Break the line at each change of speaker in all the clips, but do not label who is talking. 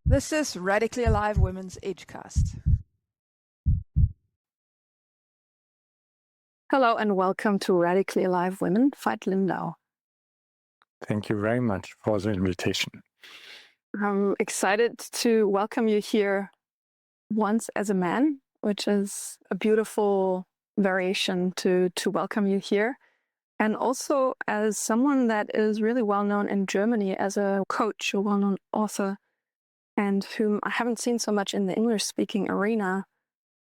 This is Radically Alive Women's Agecast.
Hello and welcome to Radically Alive Women, Veit Lindau.
Thank you very much for the invitation.
I'm excited to welcome you here once as a man, which is a beautiful variation to welcome you here. And also as someone that is really well known in Germany as a coach, a well-known author, and whom I haven't seen so much in the English-speaking arena.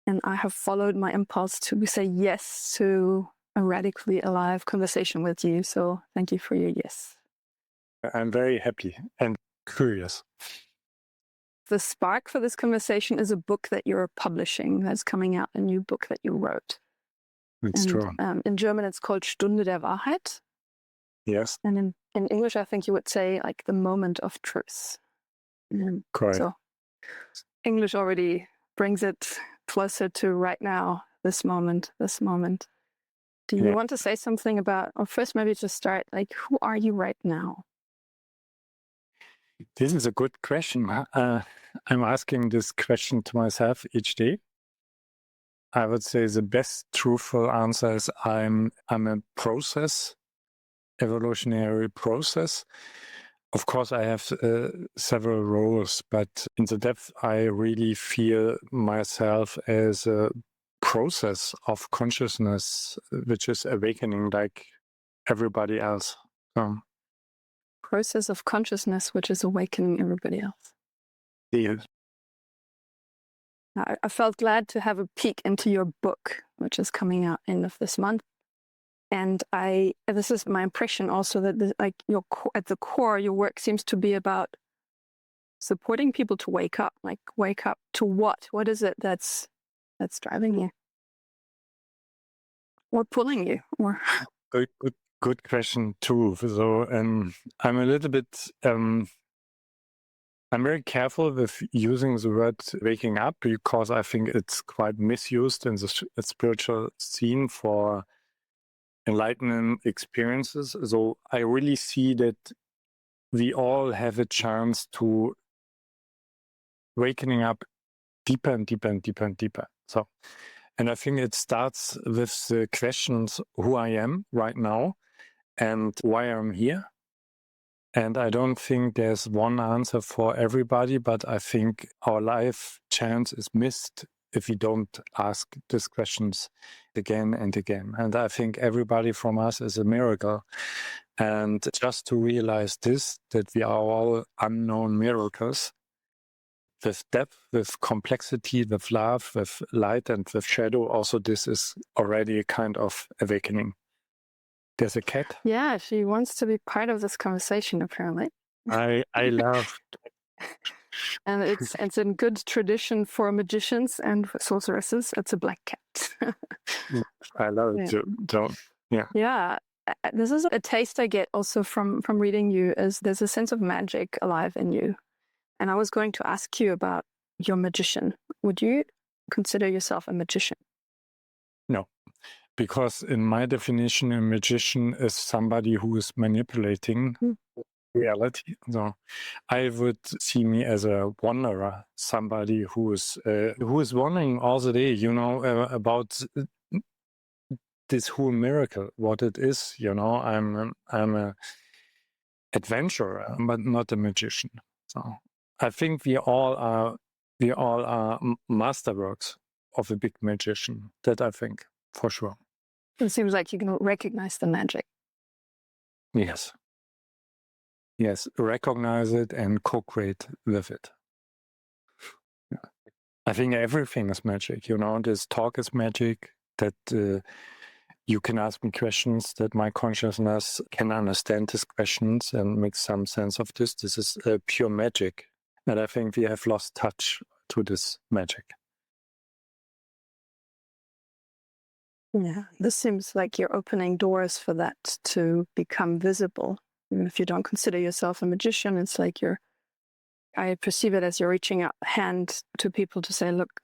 And I have followed my impulse to say yes to a radically alive conversation with you. So thank you for your yes.
I'm very happy and curious.
The spark for this conversation is a book that you're publishing that's coming out, a new book that you wrote.
It's true.
In German, it's called Stunde der Wahrheit.
Yes.
And in English, I think you would say like the moment of truth.
Correct.
So English already brings it closer to right now, this moment. Do you want to say something about, or first maybe just start, like, who are you right now?
This is a good question. I'm asking this question to myself each day. I would say the best truthful answer is I'm a process, evolutionary process. Of course, I have several roles, but in the depth, I really feel myself as a process of consciousness, which is awakening like everybody else.
Process of consciousness, which is awakening everybody else.
Yes.
I felt glad to have a peek into your book, which is coming out end of this month. And this is my impression also that at the core, your work seems to be about supporting people to wake up. Like wake up to what? What is it that's driving you, or pulling you, or?
Good question too. So I'm a little bit. I'm very careful with using the word waking up because I think it's quite misused in the spiritual scene for enlightening experiences. So I really see that we all have a chance to wakening up deeper and deeper and deeper and deeper. So, and I think it starts with the questions who I am right now and why I'm here. And I don't think there's one answer for everybody, but I think our life chance is missed if we don't ask these questions again and again. And I think everybody from us is a miracle. And just to realize this, that we are all unknown miracles, with depth, with complexity, with love, with light and with shadow, also this is already a kind of awakening. There's a cat.
Yeah, she wants to be part of this conversation, apparently.
I love.
And it's in good tradition for magicians and for sorceresses. It's a black cat.
I love it too. So, yeah.
Yeah. This is a taste I get also from reading you, is there's a sense of magic alive in you. And I was going to ask you about your magician. Would you consider yourself a magician?
No, because in my definition, a magician is somebody who is manipulating reality. So I would see me as a wanderer, somebody who is wandering all the day, about this whole miracle, what it is. I'm a adventurer, but not a magician. So I think we all are masterworks of a big magician. That I think for sure.
It seems like you can recognize the magic.
Yes. Yes, recognize it and co-create with it. Yeah. I think everything is magic. This talk is magic, that you can ask me questions, that my consciousness can understand these questions and make some sense of this. This is pure magic. And I think we have lost touch to this magic.
Yeah, this seems like you're opening doors for that to become visible. Even if you don't consider yourself a magician, it's like I perceive it as you're reaching out a hand to people to say, look,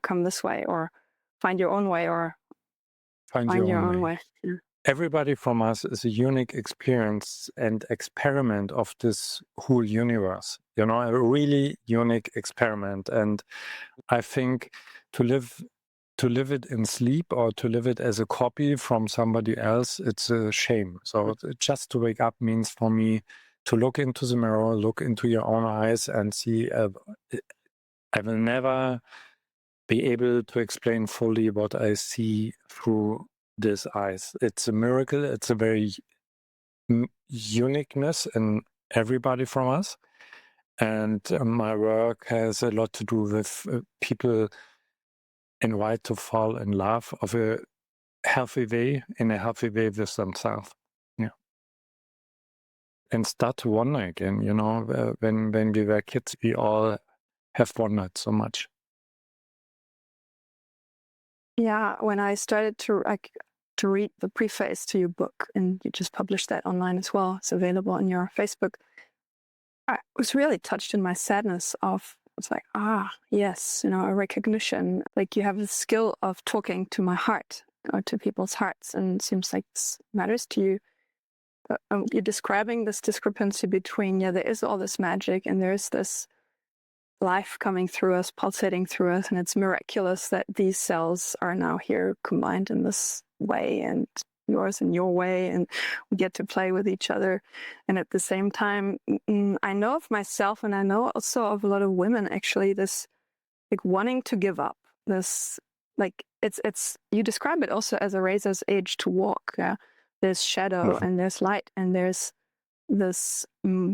come this way, or find your own way, or find your own way.
everybody from us is a unique experience and experiment of this whole universe, you know, a really unique experiment. And I think to live it in sleep or to live it as a copy from somebody else, it's a shame. So just to wake up means for me to look into the mirror, look into your own eyes and see, I will never be able to explain fully what I see through these eyes. It's a miracle. It's a very uniqueness in everybody from us. And my work has a lot to do with people invite to fall in love of a healthy way, in a healthy way with themselves. Yeah. And start to wonder again, you know, when we were kids, we all have wondered so much.
Yeah, when I started to read the preface to your book, and you just published that online as well, it's available on your Facebook, I was really touched in my sadness of, it's like, yes, you know, a recognition, like you have the skill of talking to my heart or to people's hearts, and it seems like this matters to you. But you're describing this discrepancy between, there is all this magic and there's this life coming through us, pulsating through us, and it's miraculous that these cells are now here combined in this way, and yours in your way, and we get to play with each other. And at the same time, I know of myself, and I know also of a lot of women, actually, this like wanting to give up, this like it's you describe it also as a razor's edge to walk. Yeah, there's shadow and there's light, and there's this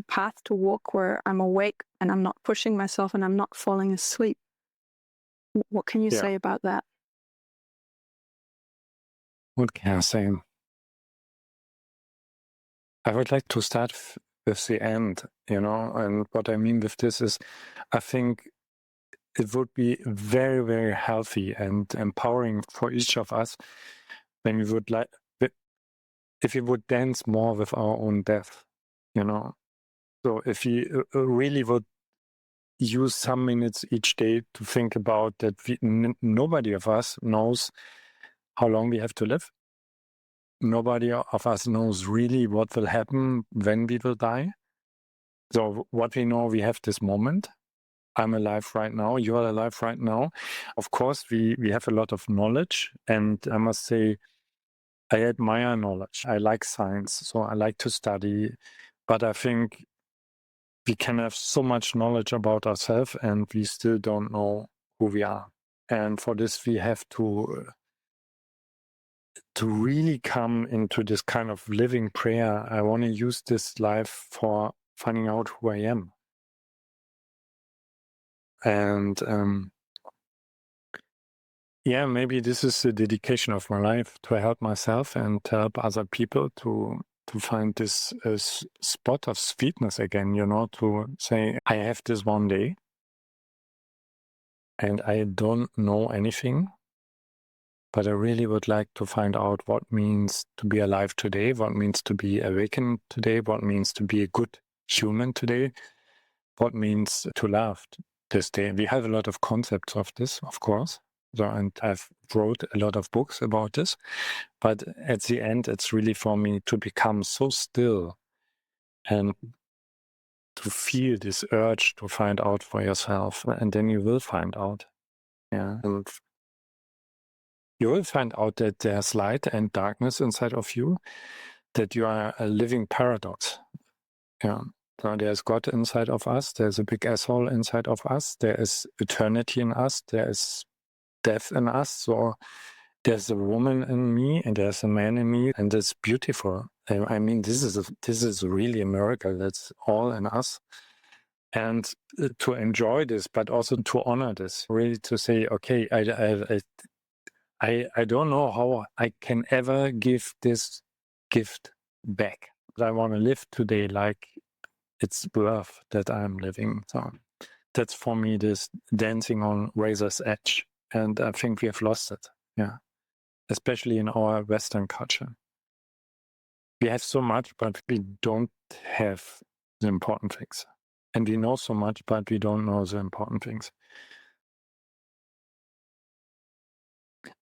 path to walk where I'm awake and I'm not pushing myself and I'm not falling asleep. What can you say about that?
What can I say? I would like to start with the end, you know, and what I mean with this is, I think it would be very, very healthy and empowering for each of us when we would if we would dance more with our own death, you know. So if we really would use some minutes each day to think about that nobody of us knows how long we have to live. Nobody of us knows really what will happen when we will die. So what we know, we have this moment. I'm alive right now. You are alive right now. Of course, we have a lot of knowledge, and I must say, I admire knowledge. I like science, so I like to study. But I think we can have so much knowledge about ourselves, and we still don't know who we are. And for this, we have to really come into this kind of living prayer. I want to use this life for finding out who I am. And maybe this is the dedication of my life, to help myself and to help other people to find this spot of sweetness again, you know, to say, I have this one day and I don't know anything, but I really would like to find out what means to be alive today, what means to be awakened today, what means to be a good human today, what means to love this day. We have a lot of concepts of this, of course. So, and I've wrote a lot of books about this, but at the end, it's really for me to become so still and to feel this urge to find out for yourself, and then you will find out. Yeah, and you will find out that there's light and darkness inside of you, that you are a living paradox. Yeah. So there's God inside of us, there's a big asshole inside of us, there is eternity in us, there is death in us. So there's a woman in me and there's a man in me, and it's beautiful. I mean, this is really a miracle. That's all in us. And to enjoy this, but also to honor this, really to say, okay, I don't know how I can ever give this gift back. But I want to live today like it's worth that I'm living. So that's for me this dancing on razor's edge. And I think we have lost it. Yeah. Especially in our Western culture. We have so much, but we don't have the important things. And we know so much, but we don't know the important things.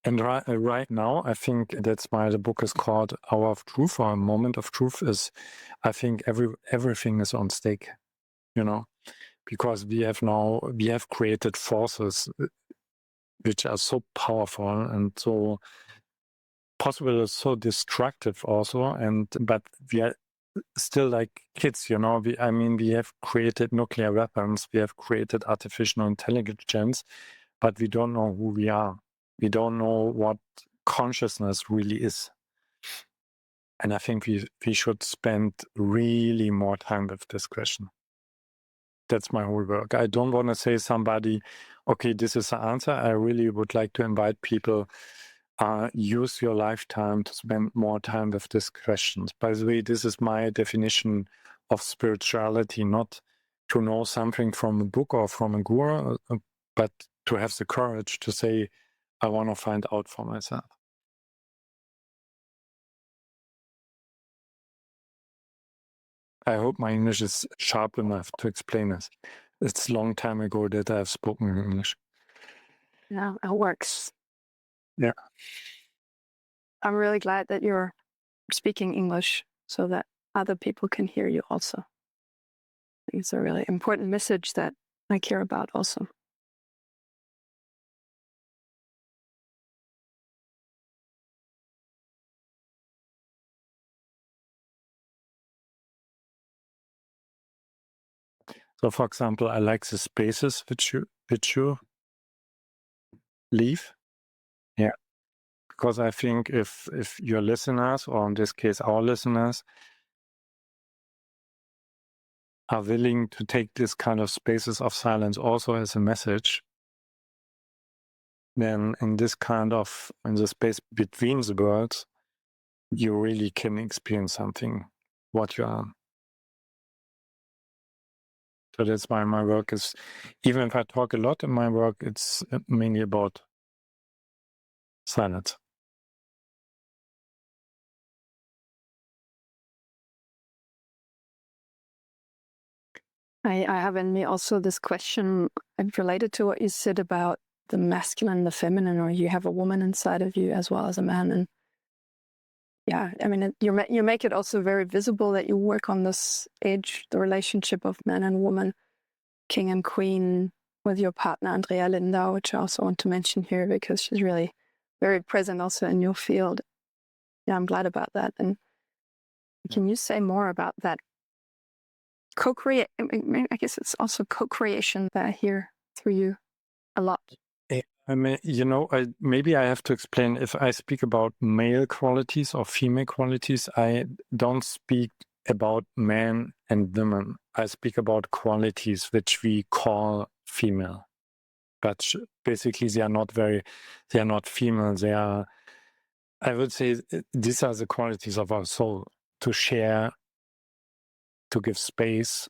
And right now, I think that's why the book is called Hour of Truth, or A Moment of Truth. Is I think everything is on stake, because we have created forces which are so powerful and so possible, so destructive also. But we are still like kids, we have created nuclear weapons, we have created artificial intelligence, but we don't know who we are. We don't know what consciousness really is. And I think we should spend really more time with this question. That's my whole work. I don't want to say somebody, okay, this is the answer. I really would like to invite people, use your lifetime to spend more time with these questions. By the way, this is my definition of spirituality, not to know something from a book or from a guru, but to have the courage to say, I want to find out for myself. I hope my English is sharp enough to explain this. It's a long time ago that I've spoken English.
Yeah, it works.
Yeah.
I'm really glad that you're speaking English so that other people can hear you also. I think it's a really important message that I care about also.
So, for example, I like the spaces which you leave. Yeah. Because I think if your listeners, or in this case our listeners, are willing to take this kind of spaces of silence also as a message, then in the space between the worlds, you really can experience something, what you are. So that's why my work is, even if I talk a lot in my work, it's mainly about silence.
I have in me also this question related to what you said about the masculine and the feminine, or you have a woman inside of you as well as a man. And yeah, I mean, you make it also very visible that you work on this edge, the relationship of man and woman, king and queen, with your partner, Julia Lindau, which I also want to mention here because she's really very present also in your field. Yeah, I'm glad about that. And can you say more about that co-create? I guess it's also co-creation that I hear through you a lot.
I mean, maybe I have to explain, if I speak about male qualities or female qualities, I don't speak about men and women. I speak about qualities which we call female. But basically, they are not female. They are, I would say, these are the qualities of our soul: to share, to give space,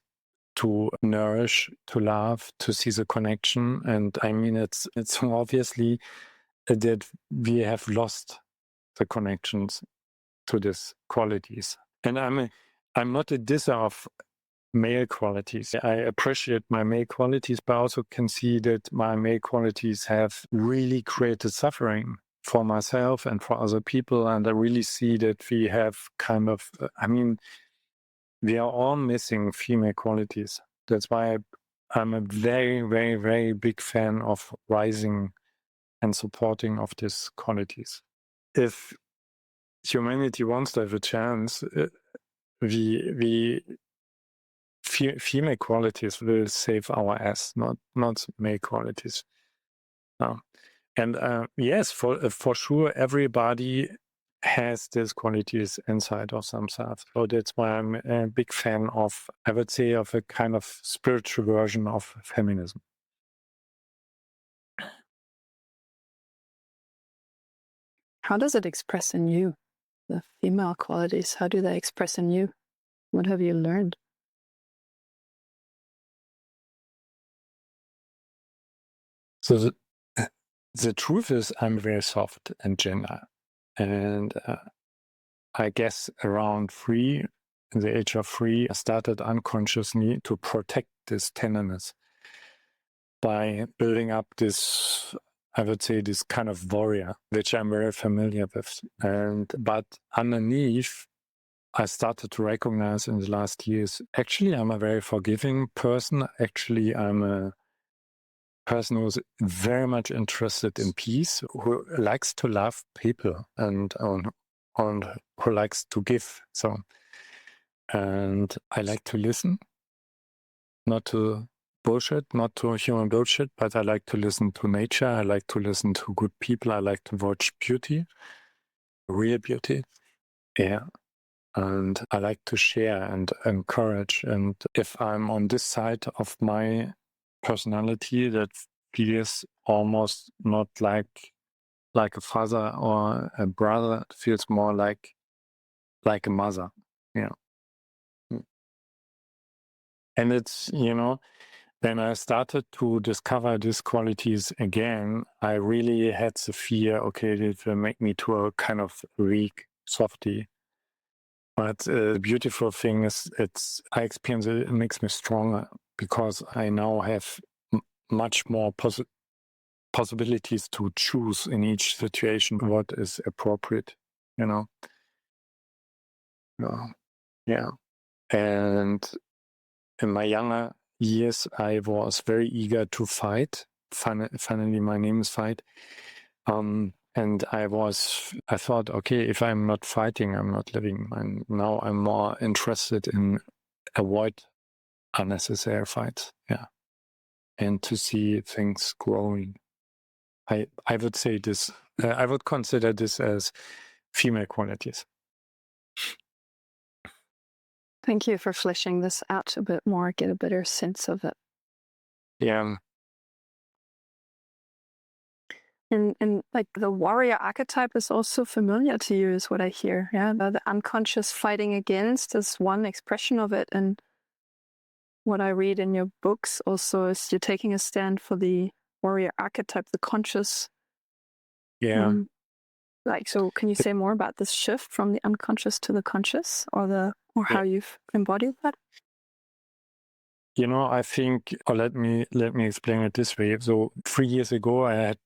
to nourish, to love, to see the connection. And I mean, it's obviously that we have lost the connections to these qualities. And I'm not a disser of male qualities. I appreciate my male qualities, but I also can see that my male qualities have really created suffering for myself and for other people. And I really see that we have we are all missing female qualities. That's why I'm a very, very, very big fan of rising and supporting of these qualities. If humanity wants to have a chance, female qualities will save our ass, not male qualities. No. And yes, for sure, everybody has these qualities inside of themselves. So that's why I'm a big fan of, I would say, of a kind of spiritual version of feminism.
How does it express in you, the female qualities? How do they express in you? What have you learned?
So the truth is, I'm very soft and gentle. And I guess around 3, in the age of 3, I started unconsciously to protect this tenderness by building up this I would say, this kind of warrior, which I'm very familiar with. But underneath, I started to recognize in the last years, actually, I'm a very forgiving person. Actually, I'm a person who's very much interested in peace, who likes to love people and who likes to give. So, and I like to listen, not to bullshit, not to human bullshit, but I like to listen to nature. I like to listen to good people. I like to watch beauty, real beauty. Yeah. And I like to share and encourage. And if I'm on this side of my personality that feels almost not like a father or a brother, it feels more like a mother. Yeah. And it's, when I started to discover these qualities again, I really had the fear, okay, it will make me to a kind of weak softy. But the beautiful thing is, I experience it makes me stronger because I now have much more possibilities to choose in each situation what is appropriate, Yeah. And in my younger years, I was very eager to fight. Finally, my name is Veit. And I thought, okay, if I'm not fighting, I'm not living. And now I'm more interested in avoid unnecessary fights. Yeah. And to see things growing. I would say this, I would consider this as female qualities.
Thank you for fleshing this out a bit more, get a better sense of it.
Yeah.
And like the warrior archetype is also familiar to you, is what I hear. Yeah, the unconscious fighting against is one expression of it. And what I read in your books also is you're taking a stand for the warrior archetype, the conscious.
Yeah.
So can you say more about this shift from the unconscious to the conscious, or how you've embodied that?
I think, or let me explain it this way. So 3 years ago, I had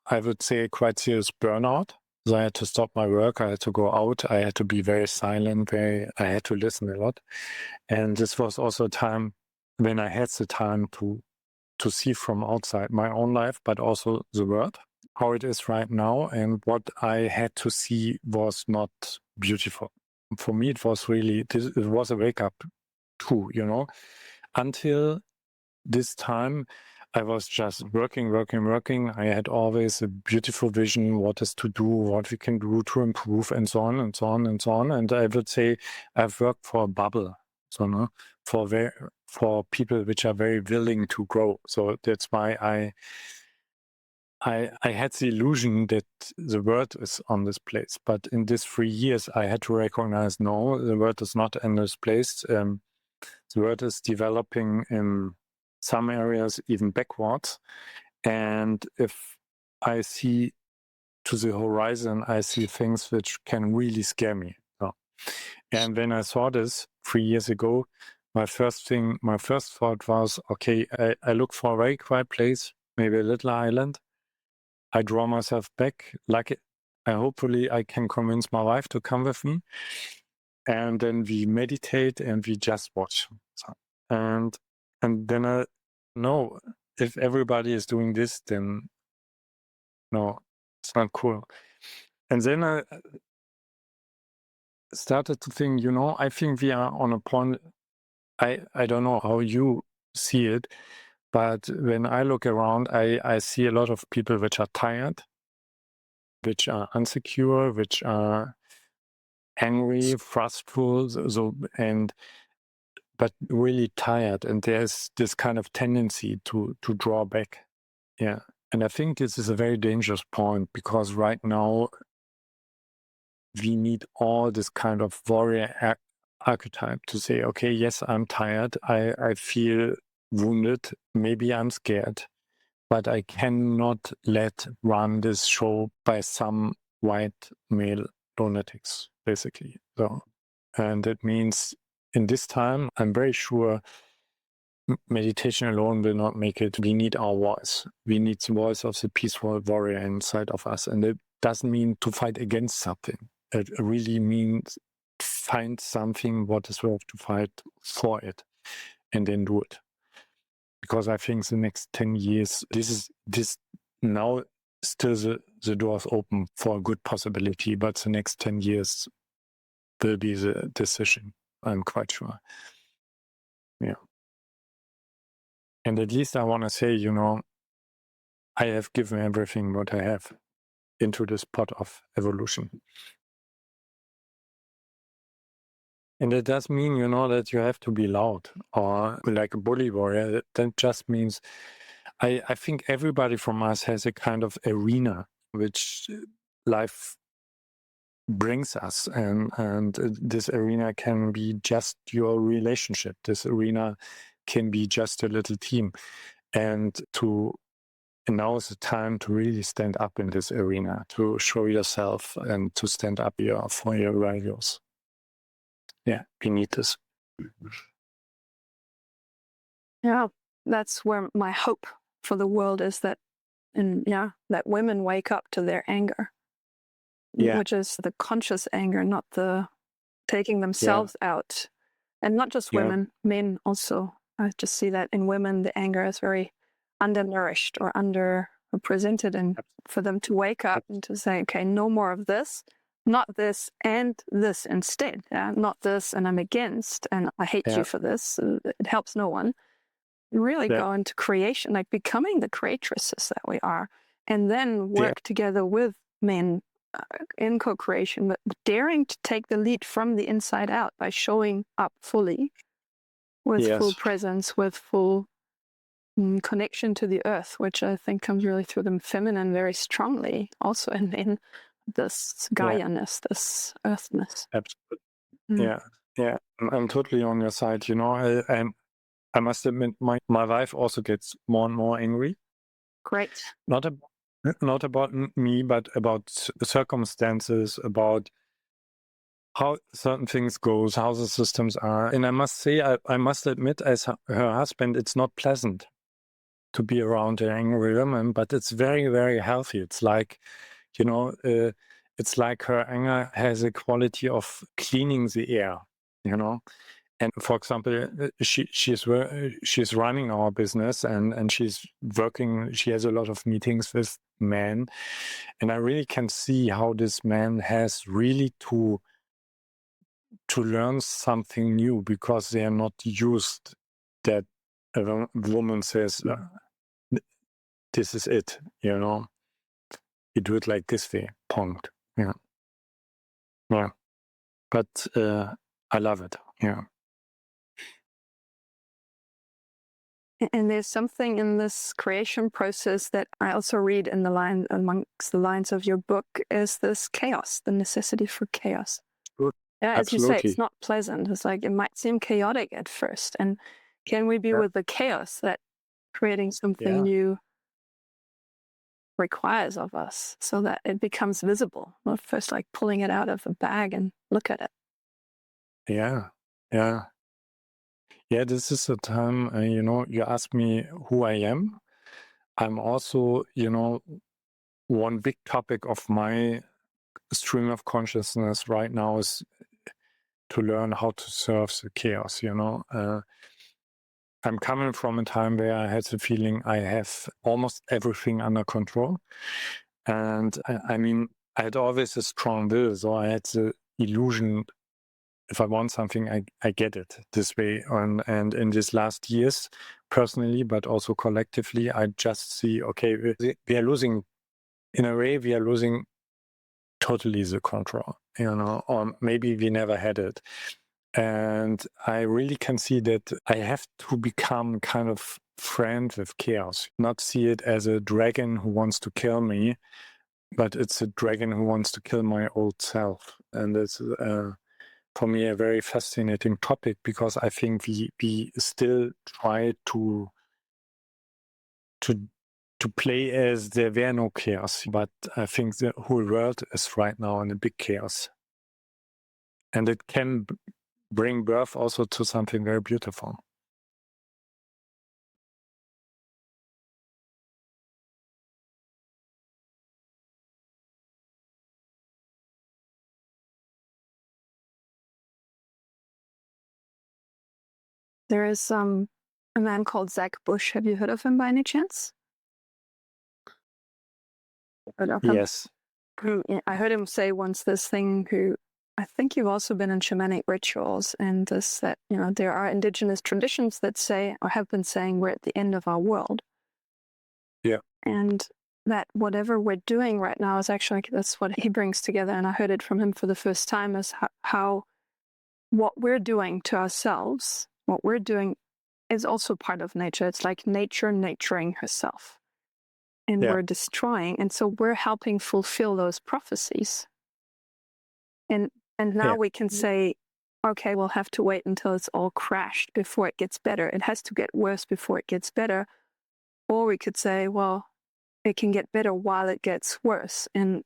I would say, quite serious burnout. So I had to stop my work. I had to go out. I had to be very silent. I had to listen a lot. And this was also a time when I had the time to see from outside my own life, but also the world, how it is right now. And what I had to see was not beautiful. For me, it was it was a wake up too, Until this time, I was just working. I had always a beautiful vision, what is to do, what we can do to improve, and so on, and so on, and so on. And I would say I've worked for a bubble, for people which are very willing to grow. So that's why I had the illusion that the world is on this place. But in these 3 years, I had to recognize, no, the world is not in this place. The world is developing in some areas even backwards. And if I see to the horizon, I see things which can really scare me. And when I saw this 3 years ago, my first thought was, okay, I look for a very quiet place, maybe a little island. I draw myself back, hopefully I can convince my wife to come with me. And then we meditate and we just watch. And then I know if everybody is doing this, then no, it's not cool. And then I started to think, I think we are on a point. I don't know how you see it, but when I look around, I see a lot of people which are tired, which are insecure, which are angry, frustrated, but really tired. And there's this kind of tendency to draw back. Yeah. And I think this is a very dangerous point because right now we need all this kind of warrior archetype to say, okay, yes, I'm tired. I feel wounded. Maybe I'm scared, but I cannot run this show by some white male lunatics, basically. So, and that means in this time, I'm very sure meditation alone will not make it. We need our voice. We need the voice of the peaceful warrior inside of us. And it doesn't mean to fight against something. It really means find something what is worth to fight for it and then do it. Because I think the next 10 years, this now still the doors open for a good possibility, but the next 10 years will be the decision. I'm quite sure. Yeah. And at least I want to say, I have given everything what I have into this pot of evolution. And it does mean, that you have to be loud or like a bully warrior. That just means I think everybody from us has a kind of arena which life brings us. And this arena can be just your relationship. This arena can be just a little team. And now is the time to really stand up in this arena, to show yourself and to stand up for your values. Yeah, we need this.
Yeah, that's where my hope for the world is, that women wake up to their anger, which is the conscious anger, not the taking themselves out. And not just women, men also. I just see that in women, the anger is very undernourished or underrepresented, and for them to wake up and to say, okay, no more of this, not this and this instead. Not this and I'm against and I hate you for this. It helps no one. Really go into creation, like becoming the creatresses that we are, and then work together with men in co-creation, but daring to take the lead from the inside out by showing up fully with full presence, with full connection to the earth, which I think comes really through the feminine very strongly, also in men, this Gaia-ness, this earthness.
Absolutely. Yeah. I'm totally on your side. I must admit, my wife also gets more and more angry.
Great.
Not about me, but about circumstances, about how certain things goes, how the systems are. And I must say, I must admit, as her husband, it's not pleasant to be around an angry woman, but it's very, very healthy. It's like, it's like her anger has a quality of cleaning the air, And for example, she's running our business and she's working. She has a lot of meetings with men, and I really can see how this man has really to learn something new, because they are not used that a woman says, "This is it," You do it like this way. Point. Yeah. But I love it. Yeah.
And there's something in this creation process that I also read in amongst the lines of your book, is this chaos, the necessity for chaos. As you say, it's not pleasant. It's like it might seem chaotic at first. And can we be with the chaos that creating something new requires of us, so that it becomes visible? Not first like pulling it out of a bag and look at it.
Yeah. This is a time, you ask me who I am. I'm also, one big topic of my stream of consciousness right now is to learn how to serve the chaos, I'm coming from a time where I had the feeling I have almost everything under control. And I had always a strong will, so I had the illusion, if I want something, I get it this way. And in these last years, personally, but also collectively, I just see, okay, we are losing, in a way, we are losing totally the control, or maybe we never had it. And I really can see that I have to become kind of friend with chaos, not see it as a dragon who wants to kill me, but it's a dragon who wants to kill my old self. And it's for me a very fascinating topic, because I think we still try to play as there were no chaos, but I think the whole world is right now in a big chaos, and it can bring birth also to something very beautiful.
There is a man called Zach Bush. Have you heard of him by any chance? Heard of him?
Yes.
I heard him say once this thing, who I think you've also been in shamanic rituals, and this, that, you know, there are indigenous traditions that say, or have been saying, we're at the end of our world.
Yeah.
And that whatever we're doing right now is actually, that's what he brings together. And I heard it from him for the first time, is how what we're doing to ourselves, what we're doing is also part of nature. It's like nature naturing herself. And
Yeah.
we're destroying. And so we're helping fulfill those prophecies. And now we can say, okay, we'll have to wait until it's all crashed before it gets better. It has to get worse before it gets better. Or we could say, well, it can get better while it gets worse. And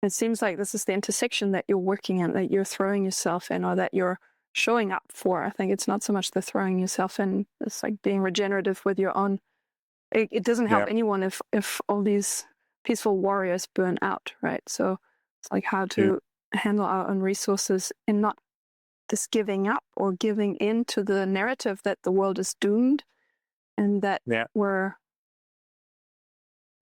it seems like this is the intersection that you're working in, that you're throwing yourself in, or that you're showing up for. I think it's not so much the throwing yourself in, it's like being regenerative with your own. It doesn't help anyone if all these peaceful warriors burn out, right? So it's like how to handle our own resources and not this giving up or giving in to the narrative that the world is doomed and that the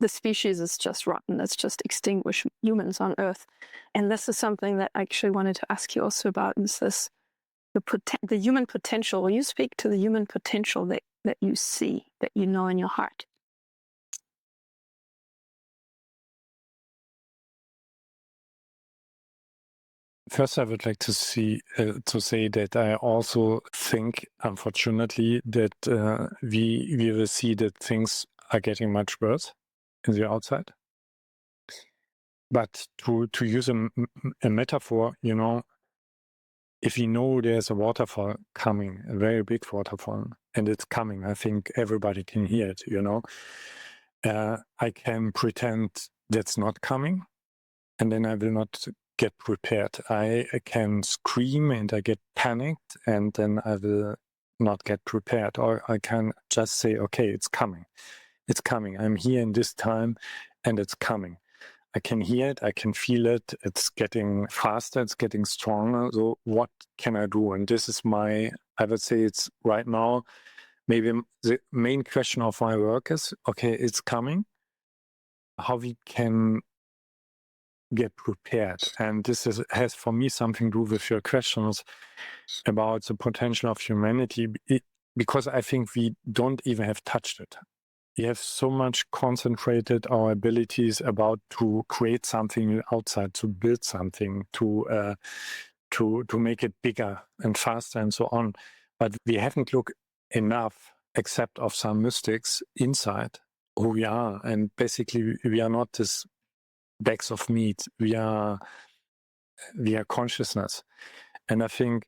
species is just rotten. Let's just extinguish humans on Earth. And this is something that I actually wanted to ask you also about, is this the human potential. Will you speak to the human potential that you see, that you know in your heart?
First, I would like to say that I also think, unfortunately, that we will see that things are getting much worse in the outside. But to use a metaphor, you know, if you know there's a waterfall coming, a very big waterfall, and it's coming, I think everybody can hear it, you know. I can pretend that's not coming, and then I will not get prepared. I can scream and I get panicked, and then I will not get prepared. Or I can just say, okay, it's coming. It's coming. I'm here in this time, and it's coming. I can hear it, I can feel it, it's getting faster, it's getting stronger. So what can I do? And this is I would say it's right now, maybe the main question of my work is, okay, it's coming. How we can get prepared. And this has for me something to do with your questions about the potential of humanity, because I think we don't even have touched it. We have so much concentrated our abilities about to create something outside, to build something, to make it bigger and faster and so on. But we haven't looked enough, except of some mystics, inside who we are. And basically, we are not this bags of meat. We are consciousness. And I think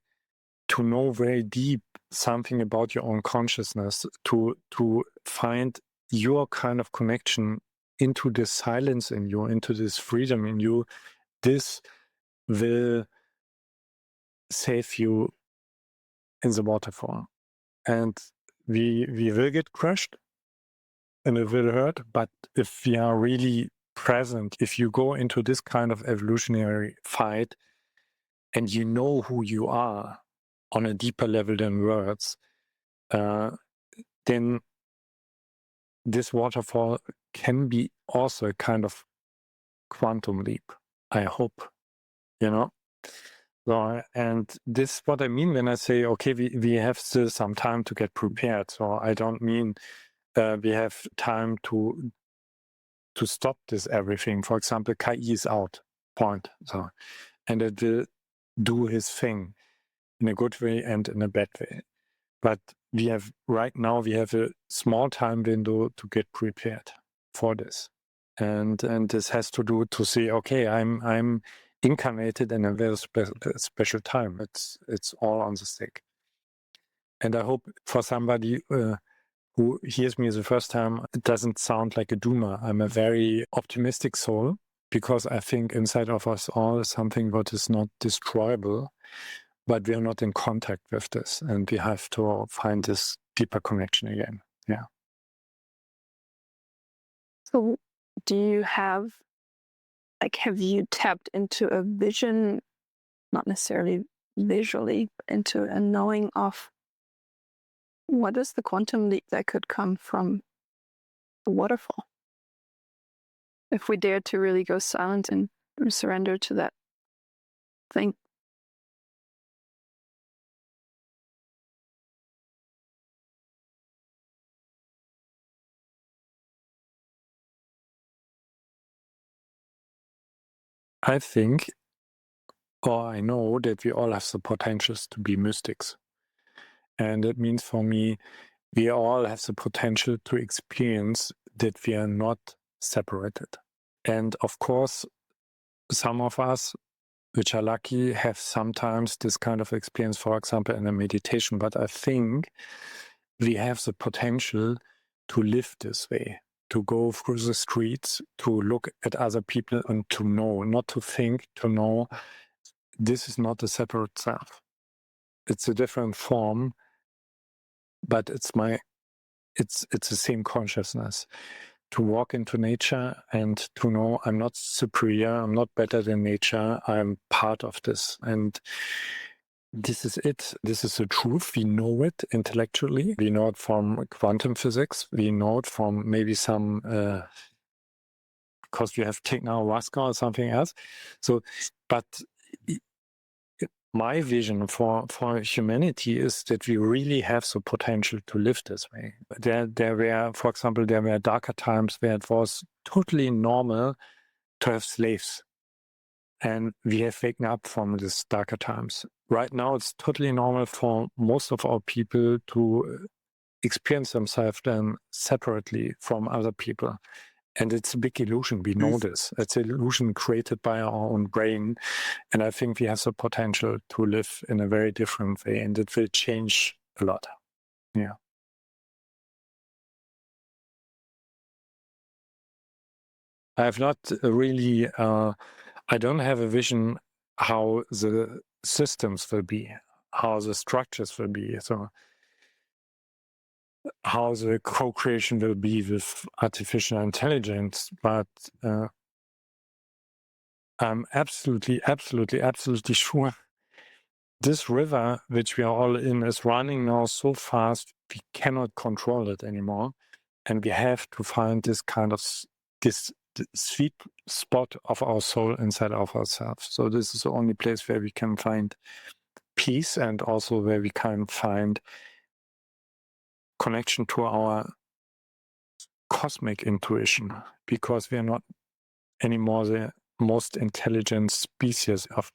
to know very deep something about your own consciousness, to find your kind of connection into this silence in you, into this freedom in you, this will save you in the waterfall. And we will get crushed and it will hurt, but if we are really present, if you go into this kind of evolutionary fight and you know who you are on a deeper level than words, then this waterfall can be also a kind of quantum leap, I hope, you know? So, and this is what I mean when I say, okay, we have still some time to get prepared. So I don't mean we have time to stop this everything. For example, Kai is out, point. So, and it will do his thing in a good way and in a bad way. But right now we have a small time window to get prepared for this. And this has to do to say, okay, I'm incarnated in a very special time. It's all on the stick. And I hope for somebody who hears me the first time, it doesn't sound like a doomer. I'm a very optimistic soul, because I think inside of us all is something that is not destroyable, but we are not in contact with this, and we have to find this deeper connection again. Yeah.
So do you have you tapped into a vision, not necessarily visually, but into a knowing of what is the quantum leap that could come from the waterfall? If we dare to really go silent and surrender to that thing.
I think, or I know that we all have the potentials to be mystics. And it means for me, we all have the potential to experience that we are not separated. And of course, some of us, which are lucky, have sometimes this kind of experience, for example, in a meditation. But I think we have the potential to live this way, to go through the streets, to look at other people and to know, not to think, to know this is not a separate self. It's a different form, but it's the same consciousness. To walk into nature and to know I'm not superior, I'm not better than nature, I'm part of this. And this is it. This is the truth. We know it intellectually. We know it from quantum physics. We know it from maybe some, because we have taken ayahuasca or something else. So, but my vision for humanity is that we really have the potential to live this way. There were, for example, there were darker times where it was totally normal to have slaves. And we have waken up from these darker times. Right now, it's totally normal for most of our people to experience themselves then separately from other people. And it's a big illusion. We know this. It's an illusion created by our own brain. And I think we have the potential to live in a very different way, and it will change a lot. Yeah. I have not really, I don't have a vision how the systems will be, how the structures will be. So how the co-creation will be with artificial intelligence, but I'm absolutely sure this river, which we are all in, is running now so fast, we cannot control it anymore. And we have to find this kind of, this sweet spot of our soul inside of ourselves. So this is the only place where we can find peace, and also where we can find connection to our cosmic intuition, because we are not anymore the most intelligent species of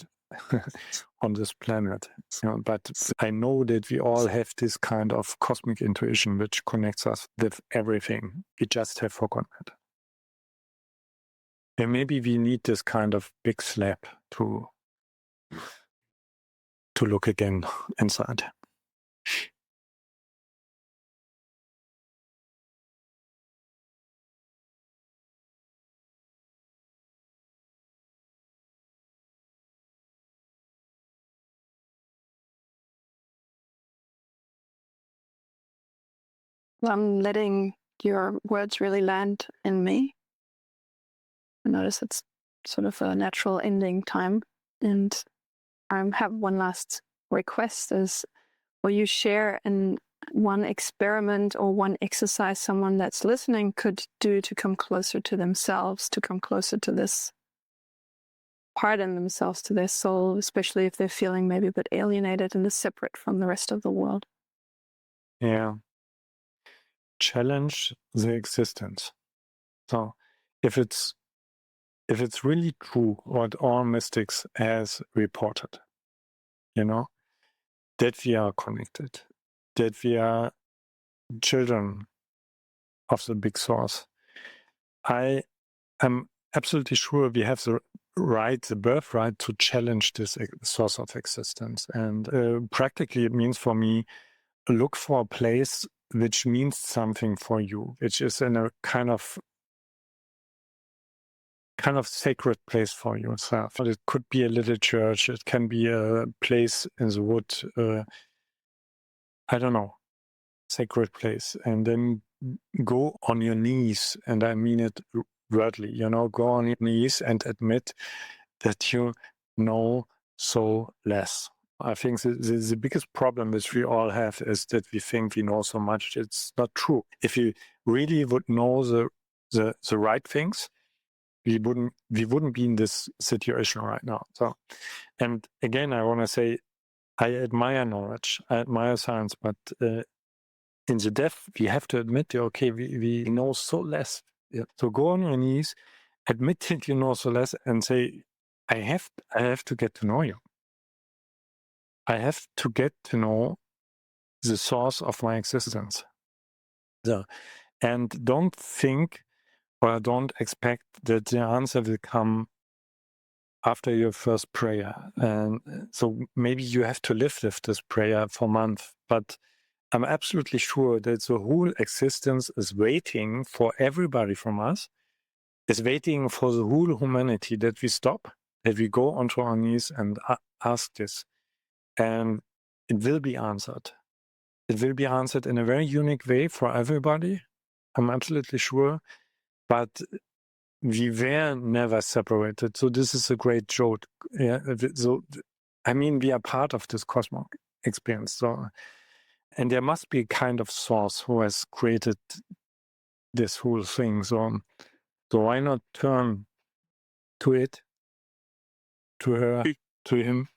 on this planet. You know, but I know that we all have this kind of cosmic intuition which connects us with everything. We just have forgotten it. And maybe we need this kind of big slap to look again inside.
I'm letting your words really land in me. I notice it's sort of a natural ending time. And I have one last request is, will you share one experiment or one exercise someone that's listening could do to come closer to themselves, to come closer to this part in themselves, to their soul, especially if they're feeling maybe a bit alienated and separate from the rest of the world?
Yeah. Challenge the existence. So if it's really true what all mystics has reported, you know, that we are connected, that we are children of the big source, I am absolutely sure we have the right, the birthright to challenge this source of existence. And practically it means for me, look for a place which means something for you, which is in a kind of sacred place for yourself. But it could be a little church, it can be a place in the wood, I don't know, sacred place. And then go on your knees, and I mean it wordly, you know, go on your knees and admit that you know so less. I think the biggest problem which we all have is that we think we know so much. It's not true. If you really would know the right things, we wouldn't be in this situation right now. So, and again, I want to say, I admire knowledge, I admire science, but in the depth, we have to admit, okay, we know so less. Yeah. So go on your knees, admit that you know so less, and say, I have to get to know you. I have to get to know the source of my existence. So, and don't think or don't expect that the answer will come after your first prayer. And so maybe you have to live with this prayer for months, but I'm absolutely sure that the whole existence is waiting for everybody from us, is waiting for the whole humanity that we stop, that we go onto our knees and ask this. And it will be answered. It will be answered in a very unique way for everybody. I'm absolutely sure. But we were never separated. So this is a great joke. Yeah. So, I mean, we are part of this cosmic experience. So, and there must be a kind of source who has created this whole thing. So why not turn to it, to her, to him,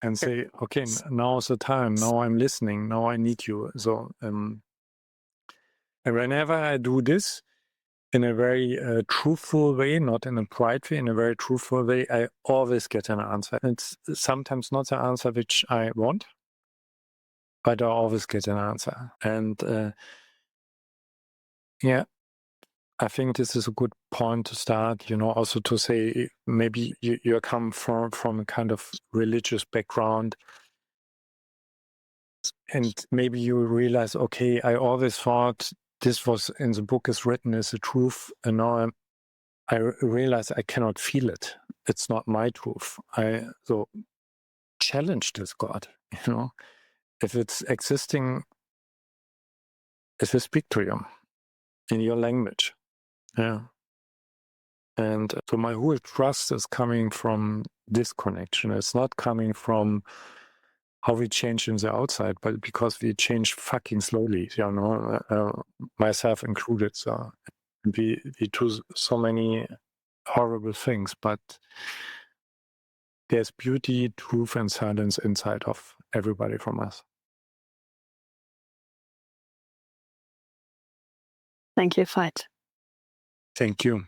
and say, okay, now's the time. Now I'm listening. Now I need you. So, and whenever I do this in a very truthful way, not in a pride way, in a very truthful way, I always get an answer. It's sometimes not the answer which I want, but I always get an answer. And yeah, I think this is a good point to start, also to say maybe you come from a kind of religious background, and maybe you realize, okay, I always thought this was in the book is written as the truth, and now I realize I cannot feel it. It's not my truth. So challenge this God, if it's existing, if you speak to you in your language. Yeah. And so my whole trust is coming from this connection. It's not coming from how we change in the outside, but because we change fucking slowly, myself included. So we do so many horrible things, but there's beauty, truth, and silence inside of everybody from us.
Thank you, Veit.
Thank you.